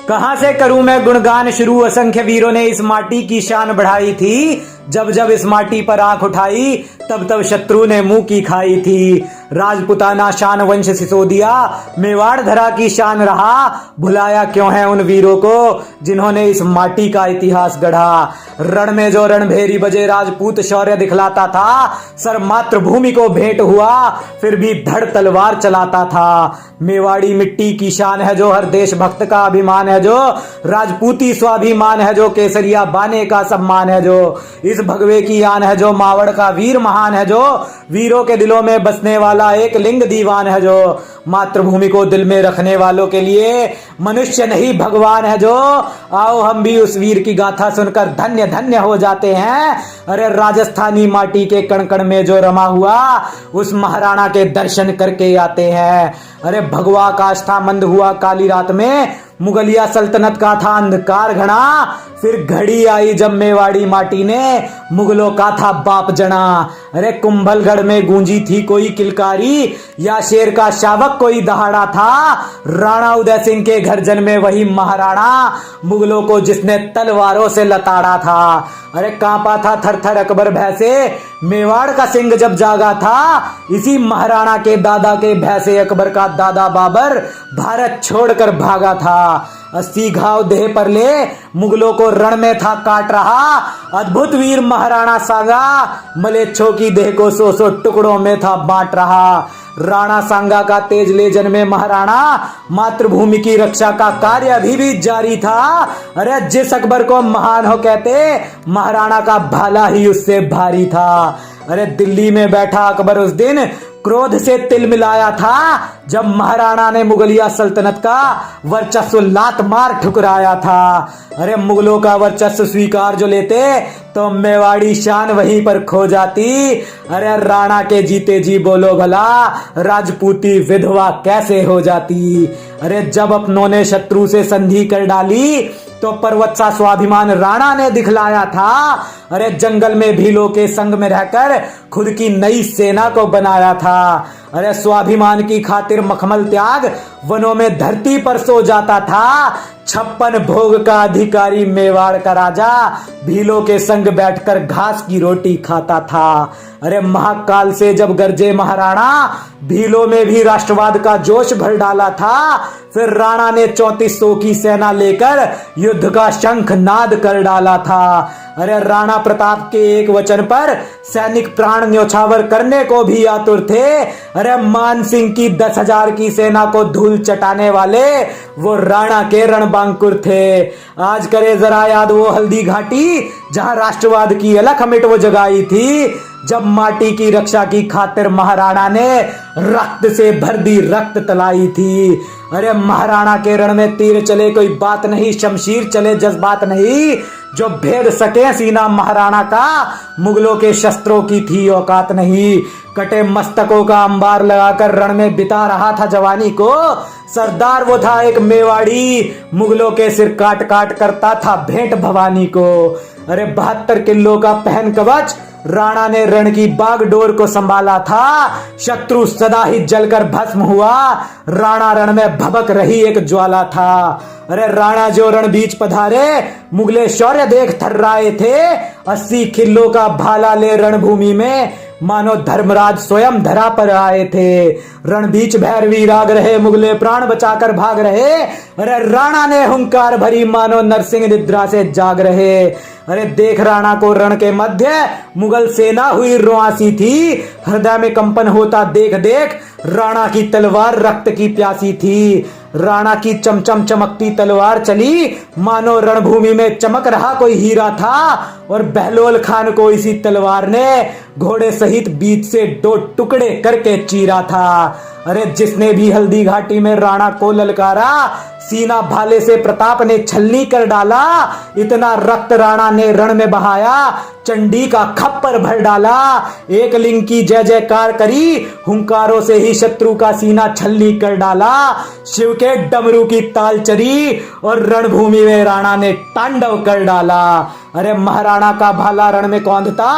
कहां से करूं मैं गुणगान शुरू। असंख्य वीरों ने इस माटी की शान बढ़ाई थी। जब जब इस माटी पर आंख उठाई तब तब शत्रु ने मुंह की खाई थी। राजपुताना शान वंश सिसोदिया मेवाड़ धरा की शान रहा। भुलाया क्यों है उन वीरों को जिन्होंने इस माटी का इतिहास गढ़ा। रण में जो रणभेरी बजे राजपूत शौर्य दिखलाता था। सर मातृभूमि को भेंट हुआ फिर भी धड़ तलवार चलाता था। मेवाड़ी मिट्टी की शान है जो हर देशभक्त का अभिमान है जो। राजपूती स्वाभिमान है जो केसरिया बाने का सम्मान है जो। इस भगवे की आन है जो मावड़ का वीर महान है जो। वीरों के दिलों में बसने वाला एक लिंग दीवान है जो। मातृभूमि को दिल में रखने वालों के लिए मनुष्य नहीं भगवान है जो। आओ हम भी उस वीर की गाथा सुनकर धन्य धन्य हो जाते हैं। अरे राजस्थानी माटी के कण कण में जो रमा हुआ उस महाराणा के दर्शन करके आते हैं। अरे भगवा आकाश था मंद हुआ काली रात में। मुगलिया सल्तनत का था अंधकार घना। फिर घड़ी आई जब मेवाड़ी माटी ने मुगलों का था बाप जना। अरे कुंभलगढ़ में गूंजी थी कोई किलकारी या शेर का शावक कोई दहाड़ा था। राणा उदय सिंह के घर जन्मे वही महाराणा मुगलों को जिसने तलवारों से लताड़ा था। अरे कांपा था थर थर अकबर भय से मेवाड़ का सिंह जब जागा था। इसी महाराणा के दादा के भय से अकबर का दादा बाबर भारत छोड़कर भागा था। 80 घाव देह पर ले मुगलों को रण में था काट रहा। अद्भुत वीर महाराणा सांगा मलेच्छों की देह को 100 टुकड़ों में था बांट रहा। राणा सांगा का तेज ले जन्मे महाराणा मातृभूमि की रक्षा का कार्य अभी भी जारी था। अरे जिस अकबर को महान हो कहते महाराणा का भाला ही उससे भारी था। अरे दिल्ली में बैठा अकबर उस दिन क्रोध से तिल मिलाया था जब महाराणा ने मुगलिया सल्तनत का वर्चस्व लात मार ठुकराया था। अरे मुगलों का वर्चस्व स्वीकार जो लेते तो मेवाड़ी शान वहीं पर खो जाती। अरे राणा के जीते जी बोलो भला राजपूती विधवा कैसे हो जाती। अरे जब अपनों ने शत्रु से संधि कर डाली तो पर्वत सा स्वाभिमान राणा ने दिखलाया था। अरे जंगल में भीलों के संग में रहकर खुद की नई सेना को बनाया था। अरे स्वाभिमान की खातिर मखमल त्याग वनों में धरती पर सो जाता था। 56 भोग का अधिकारी मेवाड़ का राजा भीलों के संग बैठकर घास की रोटी खाता था। अरे महाकाल से जब गरजे महाराणा भीलों में भी राष्ट्रवाद का जोश भर डाला था। फिर राणा ने 3400 की सेना लेकर युद्ध का शंख नाद कर डाला था। अरे राणा प्रताप के एक वचन पर सैनिक प्राण न्योछावर करने को भी आतुर थे। अरे मान सिंह की 10,000 की सेना को धूल चटाने वाले वो राणा के रणबांकुर थे। आज करे जरा याद वो हल्दी घाटी जहां राष्ट्रवाद की अलख मिट वो जगाई थी। जब माटी की रक्षा की खातिर महाराणा ने रक्त से भर दी रक्त तलाई थी। अरे महाराणा के रण में तीर चले कोई बात नहीं, शमशीर चले जज्बात नहीं। जो भेद सके सीना महाराणा का मुगलों के शस्त्रों की थी औकात नहीं। कटे मस्तकों का अंबार लगाकर रण में बिता रहा था जवानी को। सरदार वो था एक मेवाड़ी मुगलों के सिर काट काट करता था भेंट भवानी को। अरे 72 किलो का पहन कवच राणा ने रण की बागडोर को संभाला था। शत्रु सदा ही जलकर भस्म हुआ। राणा रण में भबक रही एक ज्वाला था। अरे राणा जो रण बीच पधारे मुगले शौर्य देख थर्राए थे। 80 किलो का भाला ले रणभूमि में मानो धर्मराज स्वयं धरा पर आए थे। रण बीच भैरवी राग रहे मुगले प्राण बचाकर भाग रहे। अरे राणा ने हुंकार भरी मानो नरसिंह निद्रा से जाग रहे। अरे देख राणा को रण के मध्य मुगल सेना हुई रुआसी थी। हृदय में कंपन होता देख देख राणा की तलवार रक्त की प्यासी थी। राणा की चमचम चमकती तलवार चली मानो रणभूमि में चमक रहा कोई हीरा था। और बहलोल खान को इसी तलवार ने घोड़े सहित बीच से 2 टुकड़े करके चीरा था। अरे जिसने भी हल्दी घाटी में राणा को ललकारा सीना भाले से प्रताप ने छलनी कर डाला। इतना रक्त राणा ने रण में बहाया चंडी का खप्पर भर डाला। एक लिंग की जय जयकार करी हुंकारों से ही शत्रु का सीना छलनी कर डाला। शिव के डमरू की ताल चरी और रणभूमि में राणा ने तांडव कर डाला। अरे महाराणा का भाला रण में कौंधता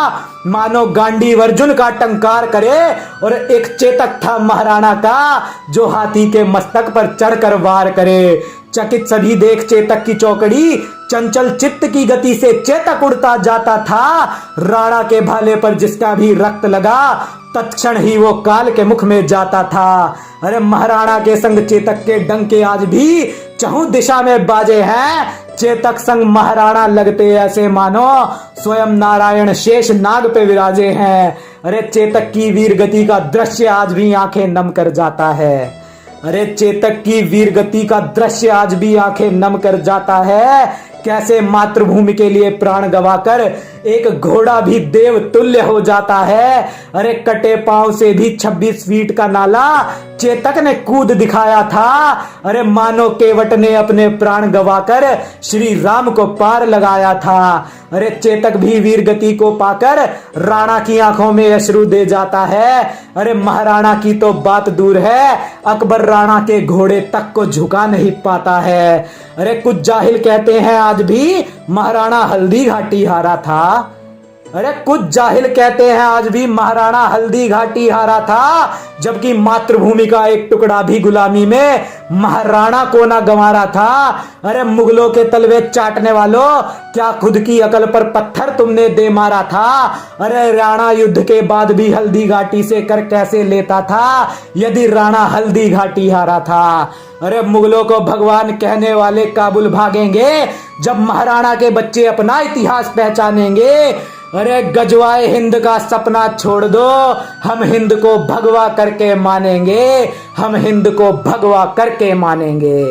मानो गांडीव अर्जुन का टंकार करे। और एक चेतक था महाराणा का जो हाथी के मस्तक पर चढ़कर वार करे। चकित सभी देख चेतक की चौकड़ी, चंचल चित्त की गति से चेतक उड़ता जाता था। राणा के भाले पर जिसका भी रक्त लगा, तत्क्षण ही वो काल के मुख में जाता था। अरे महाराणा के संग चेतक के डंके आज भी चहुं दिशा में बाजे हैं। चेतक संग महाराणा लगते ऐसे मानो स्वयं नारायण शेष नाग पे विराजे हैं। अरे चेतक की वीर गति का दृश्य आज भी आंखें नम कर जाता है। अरे चेतक की वीर गति का दृश्य आज भी आंखें नम कर जाता है। कैसे मातृभूमि के लिए प्राण गवाकर एक घोड़ा भी देव तुल्य हो जाता है। अरे कटे पांव से भी 26 फीट का नाला चेतक ने कूद दिखाया था। अरे मानो केवट ने अपने प्राण गवाकर श्री राम को पार लगाया था। अरे चेतक भी वीर गति को पाकर राणा की आंखों में अश्रु दे जाता है। अरे महाराणा की तो बात दूर है, अकबर राणा के घोड़े तक को झुका नहीं पाता है। अरे कुछ जाहिल कहते हैं आज भी महाराणा हल्दी घाटी हारा था। अरे कुछ जाहिल कहते हैं आज भी महाराणा हल्दी घाटी हारा था, जबकि मातृभूमि का एक टुकड़ा भी गुलामी में महाराणा को ना गंवारा था। अरे मुगलों के तलवे चाटने वालों, क्या खुद की अकल पर पत्थर तुमने दे मारा था? अरे राणा युद्ध के बाद भी हल्दी घाटी से कर कैसे लेता था, यदि राणा हल्दी घाटी हारा था? अरे मुगलों को भगवान कहने वाले काबुल भागेंगे जब महाराणा के बच्चे अपना इतिहास पहचानेंगे। अरे गजवाए हिंद का सपना छोड़ दो, हम हिंद को भगवा करके मानेंगे, हम हिंद को भगवा करके मानेंगे।